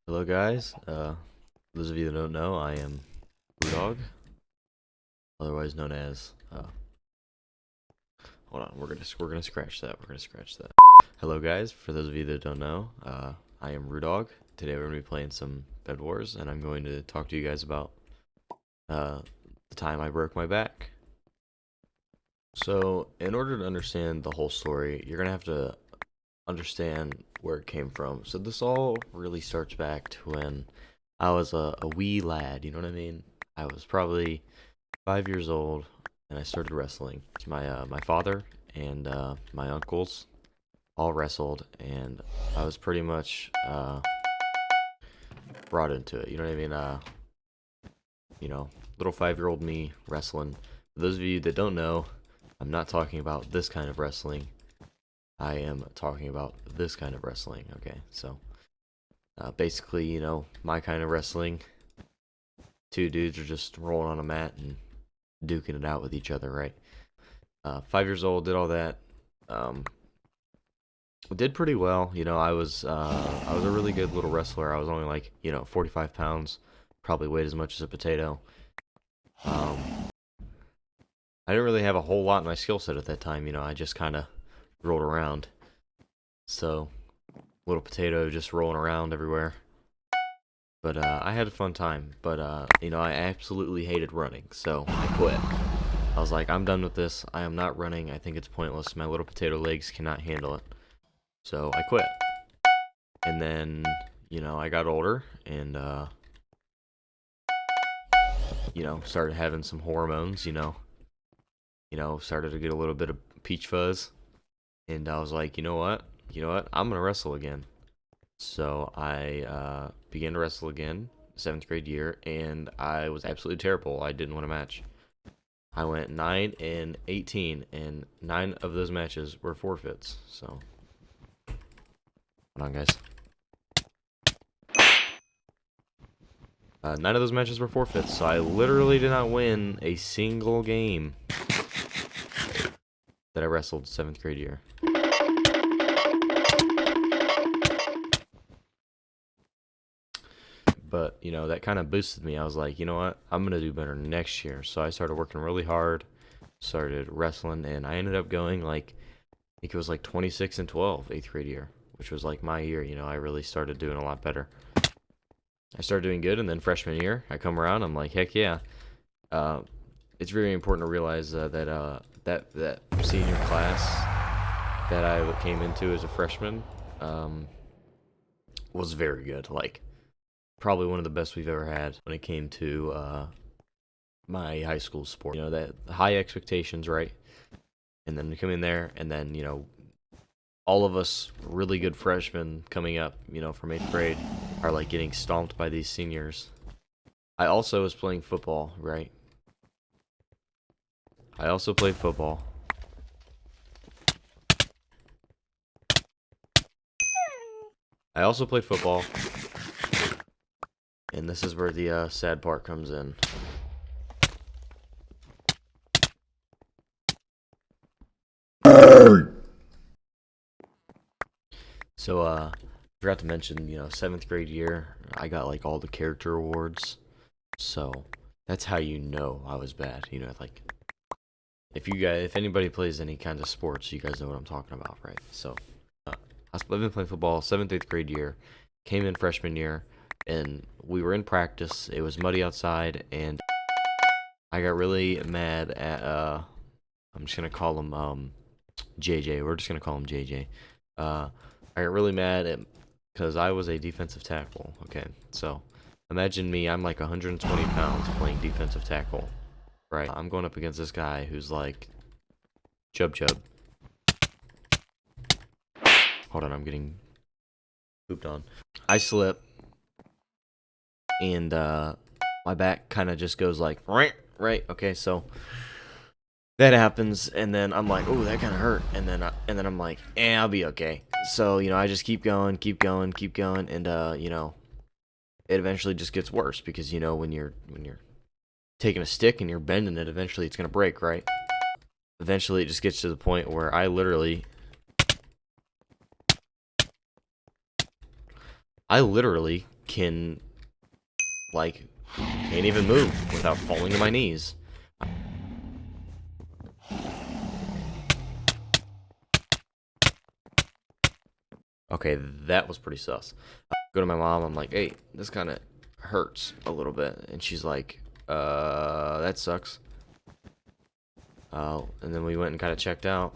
Hello guys, those of you that don't know, I am Brewdog, otherwise known as, hold on, we're gonna scratch that. Hello guys, for those of you that don't know, I am Brewdog. Today we're gonna be playing some Bed Wars, and I'm going to talk to you guys about, the time I broke my back. So, in order to understand the whole story, you're gonna have to understand where it came from. So this all really starts back to when I was a wee lad, you know what I mean? I was probably 5 years old, and I started wrestling. My father and my uncles all wrestled, and I was pretty much brought into it. You know what I mean? Little 5-year-old me wrestling. For those of you that don't know, I'm not talking about this kind of wrestling. I am talking about this kind of wrestling. Okay, so basically, my kind of wrestling. Two dudes are just rolling on a mat and duking it out with each other, right? 5 years old, did all that. Um, did pretty well. I was a really good little wrestler. I was only like 45 pounds, probably weighed as much as a potato. Um, I didn't really have a whole lot in my skill set at that time. I just kind of rolled around. So little potato just rolling around everywhere. But I had a fun time. But I absolutely hated running, so I quit. I was like, I'm done with this. I am not running. I think it's pointless. My little potato legs cannot handle it. So I quit. And then, I got older and started having some hormones, started to get a little bit of peach fuzz. And I was like, you know what? I'm gonna wrestle again. So I began to wrestle again, 7th grade year, and I was absolutely terrible. I didn't win a match. I went 9-18, and 9 of those matches were forfeits. So, hold on, guys. 9 of those matches were forfeits, so I literally did not win a single game that I wrestled 7th grade year. But, that kind of boosted me. I was like, you know what? I'm going to do better next year. So I started working really hard, started wrestling, and I ended up going like, I think it was like 26-12, 8th grade year, which was like my year. I really started doing a lot better. I started doing good, and then freshman year, I come around, I'm like, heck yeah. It's very important to realize that senior class that I came into as a freshman was very good. Like, probably one of the best we've ever had when it came to my high school sport. That high expectations, right? And then we come in there, and then all of us really good freshmen coming up, from 8th grade, are like getting stomped by these seniors. I also was playing football, right? I also played football. I also played football. And this is where the sad part comes in. So, forgot to mention, 7th grade year, I got like all the character awards. So, that's how I was bad. Like, if anybody plays any kind of sports, you guys know what I'm talking about, right? So, I've been playing football 7th, 8th grade year, came in freshman year, and we were in practice. It was muddy outside, and I got really mad at, I'm just gonna call him, JJ. We're just gonna call him JJ. I got really mad at because I was a defensive tackle. Okay, so imagine me. I'm like 120 pounds playing defensive tackle. Right. I'm going up against this guy who's like chub chub. Hold on, I'm getting pooped on. I slip, and my back kind of just goes like right. Okay, so that happens, and then I'm like, oh, that kind of hurt, and then I'm like, I'll be okay. So I just keep going, and it eventually just gets worse because when you're taking a stick and you're bending it, eventually it's gonna break, right? Eventually, it just gets to the point where I literally can, like, can't even move without falling to my knees. Okay, that was pretty sus. I go to my mom, I'm like, hey, this kind of hurts a little bit. And she's like, that sucks. And then we went and kind of checked out.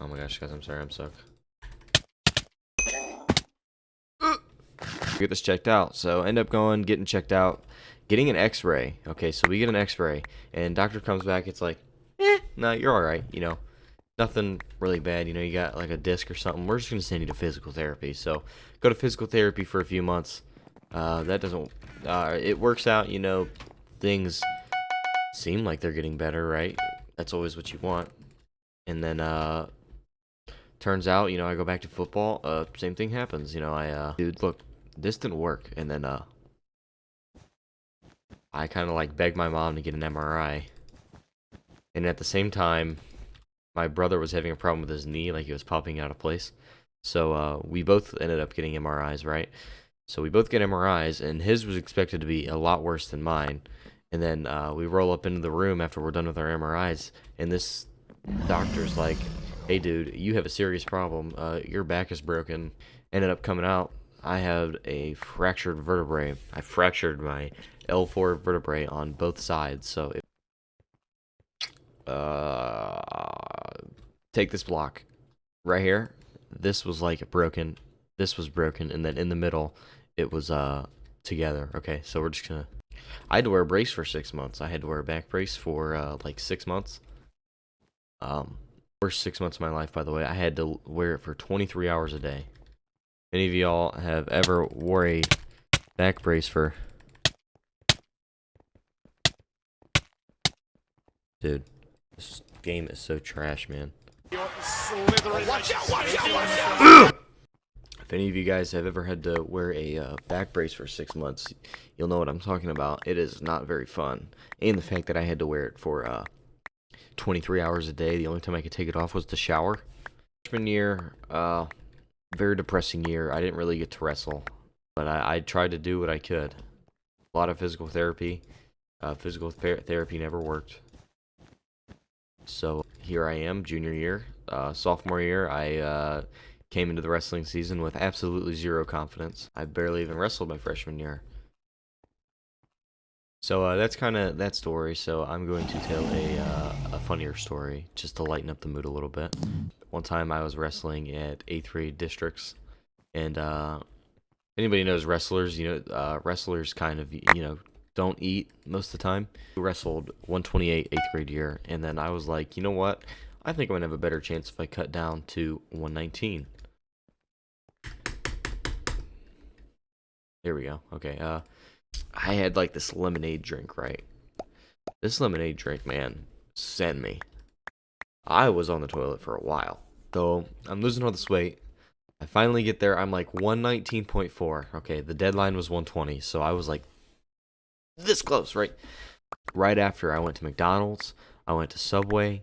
Oh my gosh, guys, I'm sorry, I'm stuck. Get this checked out. So end up going, getting checked out, getting an x-ray. Okay, so we get an x-ray, and doctor comes back, it's like, no, you're alright, you know. Nothing really bad, you know, you got like a disc or something. We're just gonna send you to physical therapy. So go to physical therapy for a few months. That doesn't it works out, you know, things seem like they're getting better, right? That's always what you want. And then turns out, you know, I go back to football, same thing happens, you know. Dude, look, this didn't work. And then I kind of like begged my mom to get an MRI. And at the same time, my brother was having a problem with his knee, like he was popping out of place. So we both ended up getting MRIs, right? So we both get MRIs, and his was expected to be a lot worse than mine. And then we roll up into the room after we're done with our MRIs, and this doctor's like, hey dude, you have a serious problem. Your back is broken. Ended up coming out, I had a fractured vertebrae. I fractured my L4 vertebrae on both sides. So take this block right here. This was like broken. This was broken, and then in the middle, it was together. Okay, so we're just gonna. I had to wear a brace for 6 months. I had to wear a back brace for like 6 months. First 6 months of my life, by the way, I had to wear it for 23 hours a day. Any of y'all have ever wore a back brace for? Dude, this game is so trash, man. Watch out, watch out, watch out! If any of you guys have ever had to wear a back brace for 6 months, you'll know what I'm talking about. It is not very fun. And the fact that I had to wear it for 23 hours a day, the only time I could take it off was to shower. Freshman year, very depressing year. I didn't really get to wrestle, but I tried to do what I could. A lot of physical therapy. Therapy never worked. So here I am, junior year. Sophomore year, I came into the wrestling season with absolutely zero confidence. I barely even wrestled my freshman year. So that's kind of that story. So I'm going to tell a funnier story just to lighten up the mood a little bit. One time I was wrestling at 8th grade districts, and anybody knows wrestlers, you know, wrestlers kind of, you know, don't eat most of the time. We wrestled 128 8th grade year, and then I was like, you know what? I think I'm gonna have a better chance if I cut down to 119. Here we go. Okay, I had like this lemonade drink, right? This lemonade drink, man, sent me. I was on the toilet for a while. So I'm losing all this weight. I finally get there. I'm like 119.4. Okay, the deadline was 120, so I was like this close, right? Right after I went to McDonald's, I went to Subway.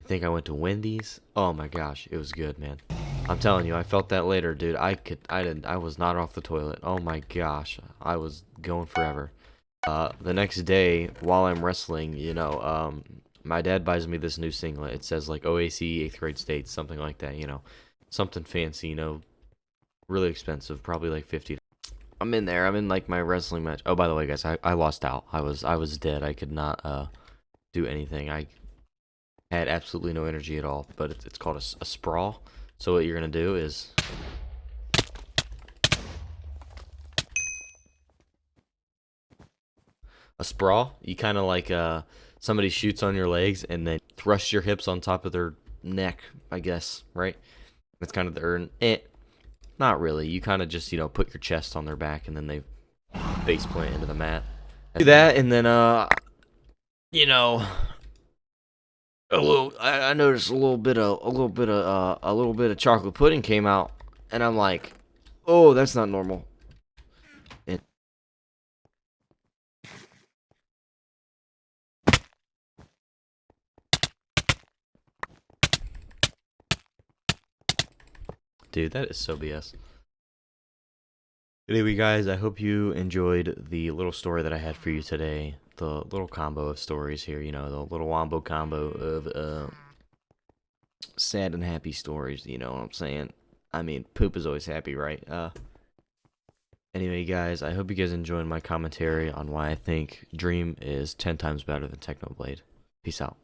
I think I went to Wendy's. Oh my gosh, it was good, man. I'm telling you, I felt that later, dude. I was not off the toilet. Oh my gosh, I was going forever. The next day, while I'm wrestling, you know, my dad buys me this new singlet. It says like OAC 8th grade states, something like that, you know. Something fancy, you know, really expensive, probably like 50. I'm in there. I'm in like my wrestling match. Oh, by the way, guys, I lost out. I was dead. I could not do anything. I had absolutely no energy at all. But it's called a sprawl. So what you're gonna do is a sprawl. You kind of like somebody shoots on your legs and then thrust your hips on top of their neck, I guess, right? That's kind of the not really. You kind of just, you know, put your chest on their back and then they face plant into the mat. Do that, and then you know, I noticed a little bit of chocolate pudding came out, and I'm like, oh, that's not normal. And dude, that is so BS. Anyway, guys, I hope you enjoyed the little story that I had for you today. The little combo of stories here, you know, the little wombo combo of sad and happy stories, you know what I'm saying? I mean, poop is always happy, right? Anyway, guys, I hope you guys enjoyed my commentary on why I think Dream is 10 times better than Technoblade. Peace out.